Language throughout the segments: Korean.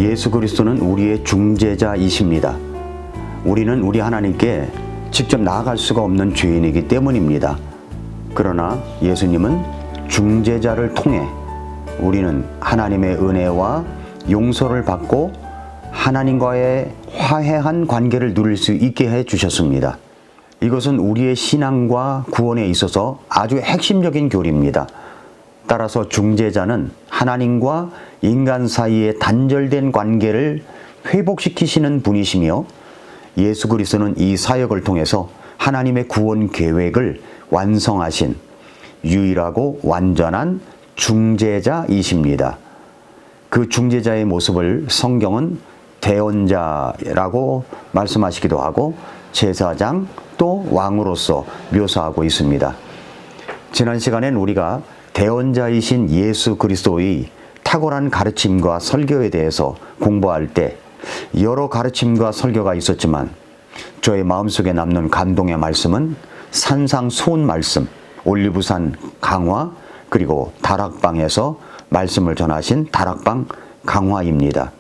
예수 그리스도는 우리의 중재자이십니다. 우리는 우리 하나님께 직접 나아갈 수가 없는 죄인이기 때문입니다. 그러나 예수님은 중재자를 통해 우리는 하나님의 은혜와 용서를 받고 하나님과의 화해한 관계를 누릴 수 있게 해 주셨습니다. 이것은 우리의 신앙과 구원에 있어서 아주 핵심적인 교리입니다. 따라서 중재자는 하나님과 인간 사이의 단절된 관계를 회복시키시는 분이시며, 예수 그리스도는 이 사역을 통해서 하나님의 구원 계획을 완성하신 유일하고 완전한 중재자이십니다. 그 중재자의 모습을 성경은 대언자라고 말씀하시기도 하고 제사장 또 왕으로서 묘사하고 있습니다. 지난 시간엔 우리가 대언자이신 예수 그리스도의 탁월한 가르침과 설교에 대해서 공부할 때 여러 가르침과 설교가 있었지만 저의 마음속에 남는 감동의 말씀은 산상수훈 말씀, 올리브산 강화, 그리고 다락방에서 말씀을 전하신 다락방 강화입니다.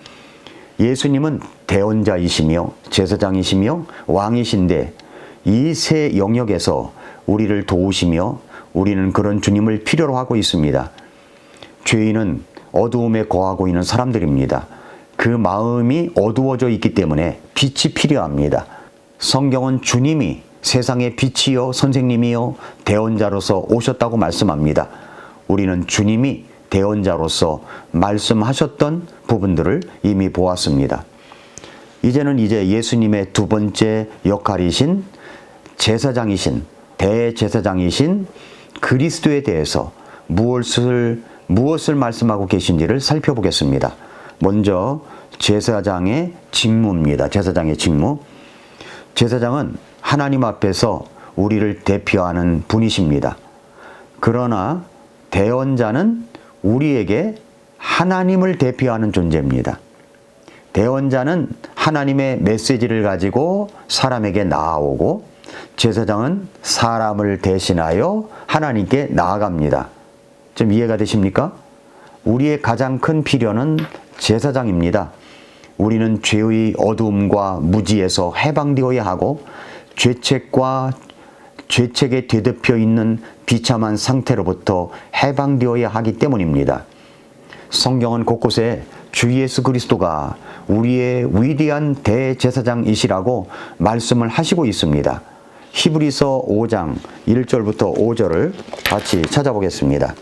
예수님은 대언자이시며 제사장이시며 왕이신데 이 세 영역에서 우리를 도우시며 우리는 그런 주님을 필요로 하고 있습니다. 죄인은 어두움에 거하고 있는 사람들입니다. 그 마음이 어두워져 있기 때문에 빛이 필요합니다. 성경은 주님이 세상의 빛이요 선생님이요 대언자로서 오셨다고 말씀합니다. 우리는 주님이 대언자로서 말씀하셨던 부분들을 이미 보았습니다. 이제는 예수님의 두 번째 역할이신 제사장이신 대제사장이신 그리스도에 대해서 무엇을 말씀하고 계신지를 살펴보겠습니다. 먼저 제사장의 직무입니다. 제사장의 직무. 제사장은 하나님 앞에서 우리를 대표하는 분이십니다. 그러나 대언자는 우리에게 하나님을 대표하는 존재입니다. 대언자는 하나님의 메시지를 가지고 사람에게 나아오고, 제사장은 사람을 대신하여 하나님께 나아갑니다. 좀 이해가 되십니까? 우리의 가장 큰 필요는 제사장입니다. 우리는 죄의 어두움과 무지에서 해방되어야 하고 죄책에 뒤덮여 있는 비참한 상태로부터 해방되어야 하기 때문입니다. 성경은 곳곳에 주 예수 그리스도가 우리의 위대한 대제사장이시라고 말씀을 하시고 있습니다. 히브리서 5장 1절부터 5절을 같이 찾아보겠습니다.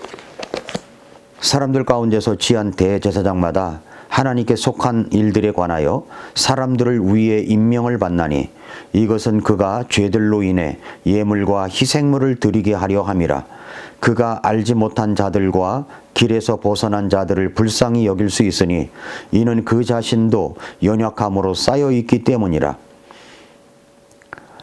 사람들 가운데서 지한 대제사장마다 하나님께 속한 일들에 관하여 사람들을 위해 임명을 받나니 이것은 그가 죄들로 인해 예물과 희생물을 드리게 하려 함이라. 그가 알지 못한 자들과 길에서 벗어난 자들을 불쌍히 여길 수 있으니 이는 그 자신도 연약함으로 쌓여 있기 때문이라.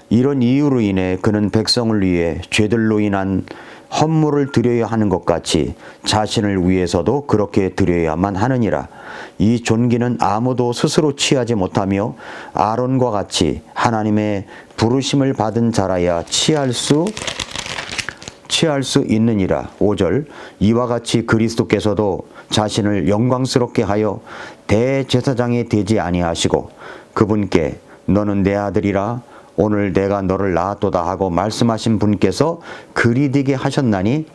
이런 이유로 인해 그는 백성을 위해 죄들로 인한 헌물을 드려야 하는 것 같이 자신을 위해서도 그렇게 드려야만 하느니라. 이 존귀는 아무도 스스로 취하지 못하며 아론과 같이 하나님의 부르심을 받은 자라야 취할 수 있느니라. 5절. 이와 같이 그리스도께서도 자신을 영광스럽게 하여 대제사장이 되지 아니하시고 그분께 너는 내 아들이라 오늘 내가 너를 낳았도다 하고 말씀하신 분께서 그리 되게 하셨나니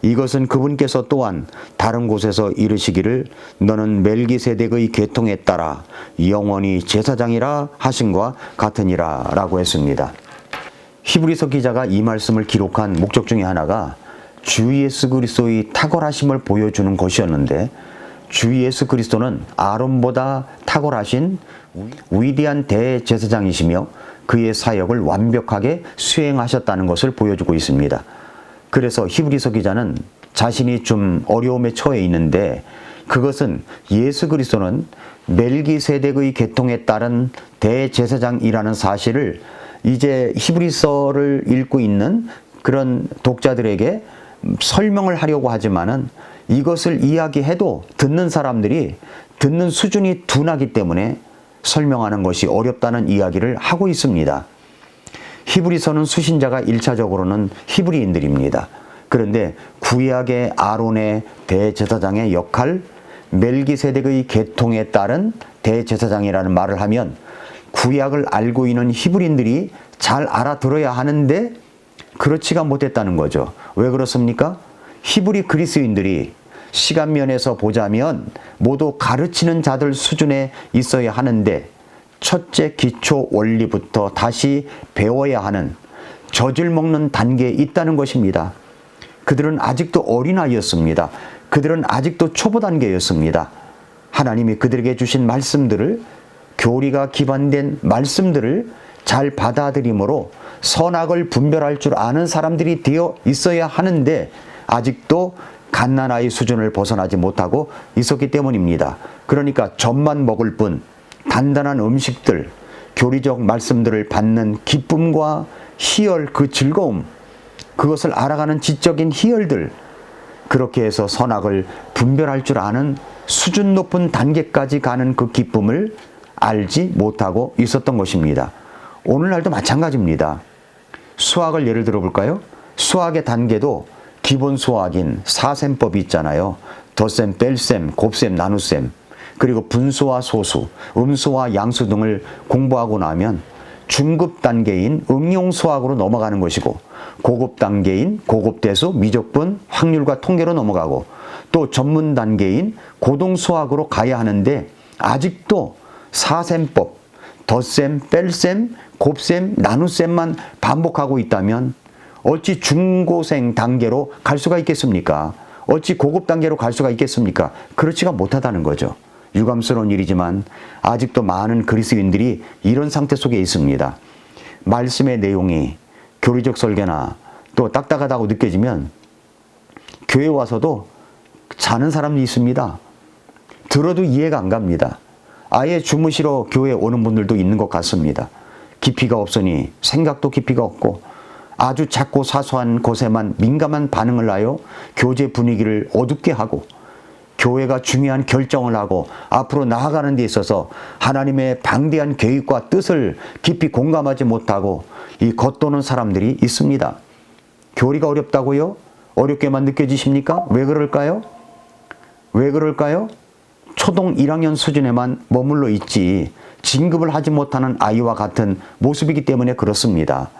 이것은 그분께서 또한 다른 곳에서 이르시기를 너는 멜기세덱의 계통에 따라 영원히 제사장이라 하신과 같으니라 라고 했습니다. 히브리서 기자가 이 말씀을 기록한 목적 중에 하나가 주 예수 그리스도의 탁월하심을 보여주는 것이었는데, 주 예수 그리스도는 아론보다 탁월하신 위대한 대제사장이시며 그의 사역을 완벽하게 수행하셨다는 것을 보여주고 있습니다. 그래서 히브리서 기자는 자신이 좀 어려움에 처해 있는데, 그것은 예수 그리스도는 멜기세덱의 계통에 따른 대제사장이라는 사실을 이제 히브리서를 읽고 있는 그런 독자들에게 설명을 하려고 하지만은 이것을 이야기해도 듣는 사람들이 듣는 수준이 둔하기 때문에 설명하는 것이 어렵다는 이야기를 하고 있습니다. 히브리서는 수신자가 1차적으로는 히브리인들입니다. 그런데 구약의 아론의 대제사장의 역할, 멜기세덱의 계통에 따른 대제사장이라는 말을 하면 구약을 알고 있는 히브리인들이 잘 알아들어야 하는데 그렇지가 못했다는 거죠. 왜 그렇습니까? 히브리 그리스인들이 시간면에서 보자면 모두 가르치는 자들 수준에 있어야 하는데 첫째 기초 원리부터 다시 배워야 하는 젖을 먹는 단계에 있다는 것입니다. 그들은 아직도 어린아이였습니다. 그들은 아직도 초보 단계였습니다. 하나님이 그들에게 주신 말씀들을, 교리가 기반된 말씀들을 잘 받아들임으로 선악을 분별할 줄 아는 사람들이 되어 있어야 하는데 아직도 갓난아이 수준을 벗어나지 못하고 있었기 때문입니다. 그러니까 젖만 먹을 뿐 단단한 음식들, 교리적 말씀들을 받는 기쁨과 희열, 그 즐거움, 그것을 알아가는 지적인 희열들, 그렇게 해서 선악을 분별할 줄 아는 수준 높은 단계까지 가는 그 기쁨을 알지 못하고 있었던 것입니다. 오늘날도 마찬가지입니다. 수학을 예를 들어 볼까요? 수학의 단계도 기본 수학인 사셈법이 있잖아요. 덧셈, 뺄셈, 곱셈, 나눗셈, 그리고 분수와 소수, 음수와 양수 등을 공부하고 나면 중급 단계인 응용 수학으로 넘어가는 것이고, 고급 단계인 고급대수, 미적분, 확률과 통계로 넘어가고, 또 전문 단계인 고등 수학으로 가야 하는데 아직도 사셈법, 덧셈, 뺄셈, 곱셈, 나눗셈만 반복하고 있다면 어찌 중고생 단계로 갈 수가 있겠습니까? 어찌 고급 단계로 갈 수가 있겠습니까? 그렇지가 못하다는 거죠. 유감스러운 일이지만 아직도 많은 그리스도인들이 이런 상태 속에 있습니다. 말씀의 내용이 교리적 설계나 또 딱딱하다고 느껴지면 교회 와서도 자는 사람이 있습니다. 들어도 이해가 안 갑니다. 아예 주무시러 교회에 오는 분들도 있는 것 같습니다. 깊이가 없으니 생각도 깊이가 없고 아주 작고 사소한 것에만 민감한 반응을 하여 교제 분위기를 어둡게 하고, 교회가 중요한 결정을 하고 앞으로 나아가는 데 있어서 하나님의 방대한 계획과 뜻을 깊이 공감하지 못하고 이 겉도는 사람들이 있습니다. 교리가 어렵다고요? 어렵게만 느껴지십니까? 왜 그럴까요? 왜 그럴까요? 초등 1학년 수준에만 머물러 있지 진급을 하지 못하는 아이와 같은 모습이기 때문에 그렇습니다.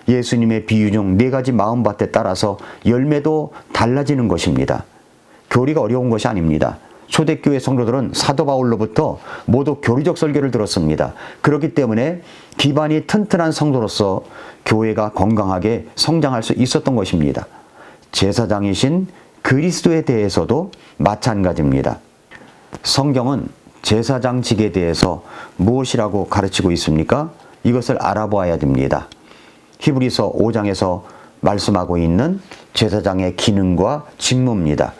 예수님의 비유 중 4가지 마음밭에 따라서 열매도 달라지는 것입니다. 교리가 어려운 것이 아닙니다. 초대교회 성도들은 사도 바울로부터 모두 교리적 설교를 들었습니다. 그렇기 때문에 기반이 튼튼한 성도로서 교회가 건강하게 성장할 수 있었던 것입니다. 제사장이신 그리스도에 대해서도 마찬가지입니다. 성경은 제사장직에 대해서 무엇이라고 가르치고 있습니까? 이것을 알아보아야 됩니다. 히브리서 5장에서 말씀하고 있는 제사장의 기능과 직무입니다.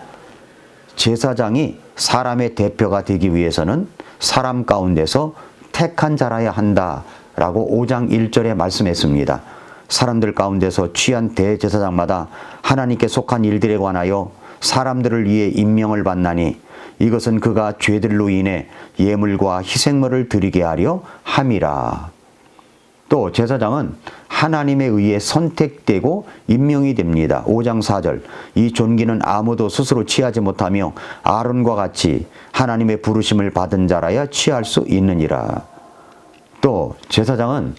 제사장이 사람의 대표가 되기 위해서는 사람 가운데서 택한 자라야 한다라고 5장 1절에 말씀했습니다. 사람들 가운데서 취한 대제사장마다 하나님께 속한 일들에 관하여 사람들을 위해 임명을 받나니 이것은 그가 죄들로 인해 예물과 희생물을 드리게 하려 함이라. 또 제사장은 하나님에 의해 선택되고 임명이 됩니다. 5장 4절, 이 존귀는 아무도 스스로 취하지 못하며 아론과 같이 하나님의 부르심을 받은 자라야 취할 수 있느니라. 또 제사장은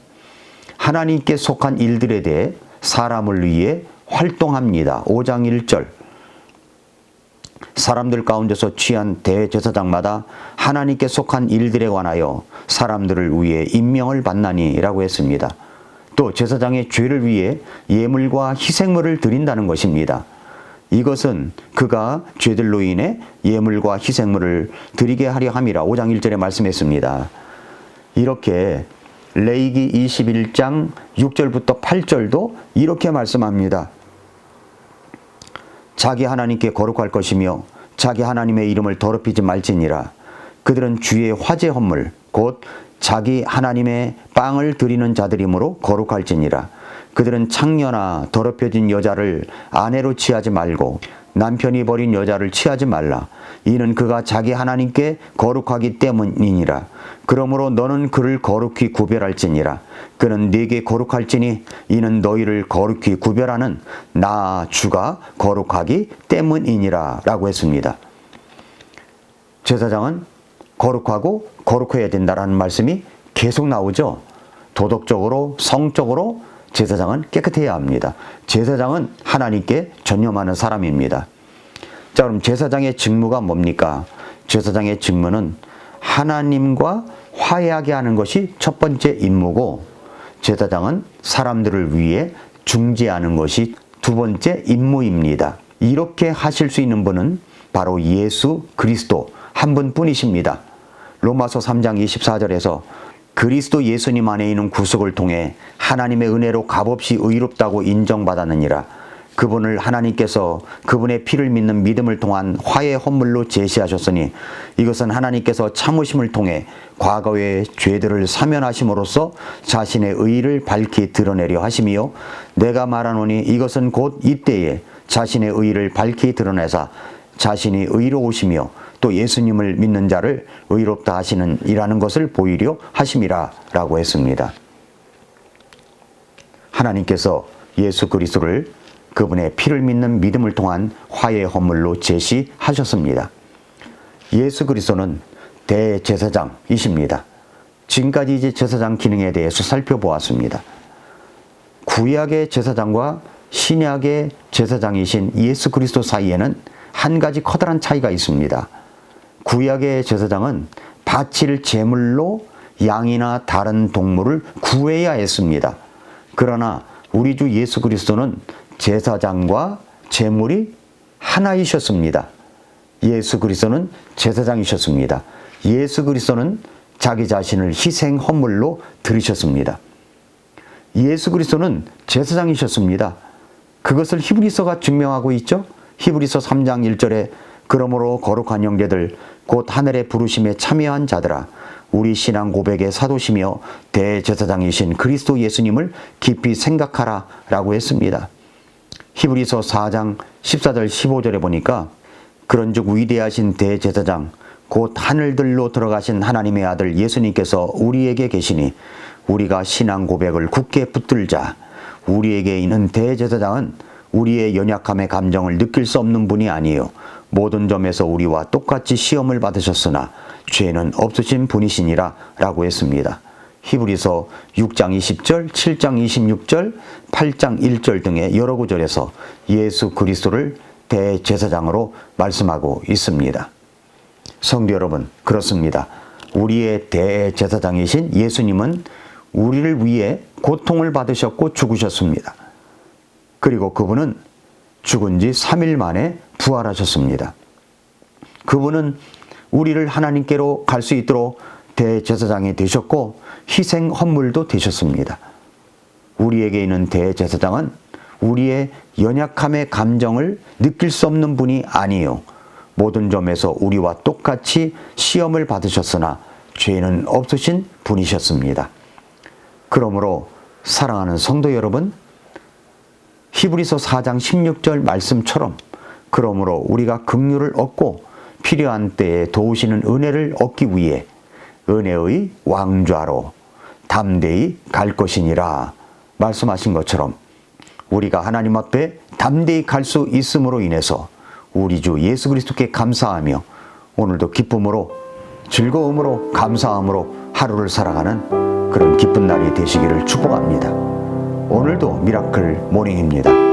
하나님께 속한 일들에 대해 사람을 위해 활동합니다. 5장 1절, 사람들 가운데서 취한 대제사장마다 하나님께 속한 일들에 관하여 사람들을 위해 임명을 받나니 라고 했습니다. 또 제사장의 죄를 위해 예물과 희생물을 드린다는 것입니다. 이것은 그가 죄들로 인해 예물과 희생물을 드리게 하려 함이라 5장 1절에 말씀했습니다. 이렇게 레위기 21장 6절부터 8절도 이렇게 말씀합니다. 자기 하나님께 거룩할 것이며 자기 하나님의 이름을 더럽히지 말지니라. 그들은 주의 화제 헌물 곧 자기 하나님의 빵을 드리는 자들이므로 거룩할지니라. 그들은 창녀나 더럽혀진 여자를 아내로 취하지 말고 남편이 버린 여자를 취하지 말라. 이는 그가 자기 하나님께 거룩하기 때문이니라. 그러므로 너는 그를 거룩히 구별할지니라. 그는 네게 거룩할지니 이는 너희를 거룩히 구별하는 나 주가 거룩하기 때문이니라 라고 했습니다. 제사장은 거룩하고 거룩해야 된다라는 말씀이 계속 나오죠. 도덕적으로, 성적으로 제사장은 깨끗해야 합니다. 제사장은 하나님께 전념하는 사람입니다. 자, 그럼 제사장의 직무가 뭡니까? 제사장의 직무는 하나님과 화해하게 하는 것이 첫 번째 임무고, 제사장은 사람들을 위해 중재하는 것이 두 번째 임무입니다. 이렇게 하실 수 있는 분은 바로 예수 그리스도 한 분뿐이십니다. 로마서 3장 24절에서 그리스도 예수님 안에 있는 구속을 통해 하나님의 은혜로 값없이 의롭다고 인정받았느니라. 그분을 하나님께서 그분의 피를 믿는 믿음을 통한 화해 헌물로 제시하셨으니 이것은 하나님께서 참으심을 통해 과거의 죄들을 사면하심으로써 자신의 의를 밝히 드러내려 하심이요, 내가 말하노니 이것은 곧 이때에 자신의 의를 밝히 드러내사 자신이 의로우시며 또 예수님을 믿는 자를 의롭다 하시는 이라는 것을 보이려 하심이라 라고 했습니다. 하나님께서 예수 그리스도를 그분의 피를 믿는 믿음을 통한 화해 헌물로 제시하셨습니다. 예수 그리스도는 대제사장이십니다. 지금까지 이제 제사장 기능에 대해서 살펴보았습니다. 구약의 제사장과 신약의 제사장이신 예수 그리스도 사이에는 한 가지 커다란 차이가 있습니다. 구약의 제사장은 바칠 제물로 양이나 다른 동물을 구해야 했습니다. 그러나 우리 주 예수 그리스도는 제사장과 제물이 하나이셨습니다. 예수 그리스도는 제사장이셨습니다. 예수 그리스도는 자기 자신을 희생 헌물로 드리셨습니다. 예수 그리스도는 제사장이셨습니다. 그것을 히브리서가 증명하고 있죠. 히브리서 3장 1절에 그러므로 거룩한 형제들 곧 하늘의 부르심에 참여한 자들아, 우리 신앙 고백의 사도시며 대제사장이신 그리스도 예수님을 깊이 생각하라 라고 했습니다. 히브리서 4장 14절 15절에 보니까 그런즉 위대하신 대제사장 곧 하늘들로 들어가신 하나님의 아들 예수님께서 우리에게 계시니 우리가 신앙 고백을 굳게 붙들자. 우리에게 있는 대제사장은 우리의 연약함의 감정을 느낄 수 없는 분이 아니요 모든 점에서 우리와 똑같이 시험을 받으셨으나 죄는 없으신 분이시니라 라고 했습니다. 히브리서 6장 20절, 7장 26절, 8장 1절 등의 여러 구절에서 예수 그리스도를 대제사장으로 말씀하고 있습니다. 성도 여러분, 그렇습니다. 우리의 대제사장이신 예수님은 우리를 위해 고통을 받으셨고 죽으셨습니다. 그리고 그분은 죽은 지 3일 만에 부활하셨습니다. 그분은 우리를 하나님께로 갈 수 있도록 대제사장이 되셨고 희생 헌물도 되셨습니다. 우리에게 있는 대제사장은 우리의 연약함의 감정을 느낄 수 없는 분이 아니요 모든 점에서 우리와 똑같이 시험을 받으셨으나 죄는 없으신 분이셨습니다. 그러므로 사랑하는 성도 여러분, 히브리서 4장 16절 말씀처럼 그러므로 우리가 긍휼을 얻고 필요한 때에 도우시는 은혜를 얻기 위해 은혜의 왕좌로 담대히 갈 것이니라 말씀하신 것처럼 우리가 하나님 앞에 담대히 갈 수 있음으로 인해서 우리 주 예수 그리스도께 감사하며 오늘도 기쁨으로 즐거움으로 감사함으로 하루를 살아가는 그런 기쁜 날이 되시기를 축복합니다. 오늘도 미라클 모닝입니다.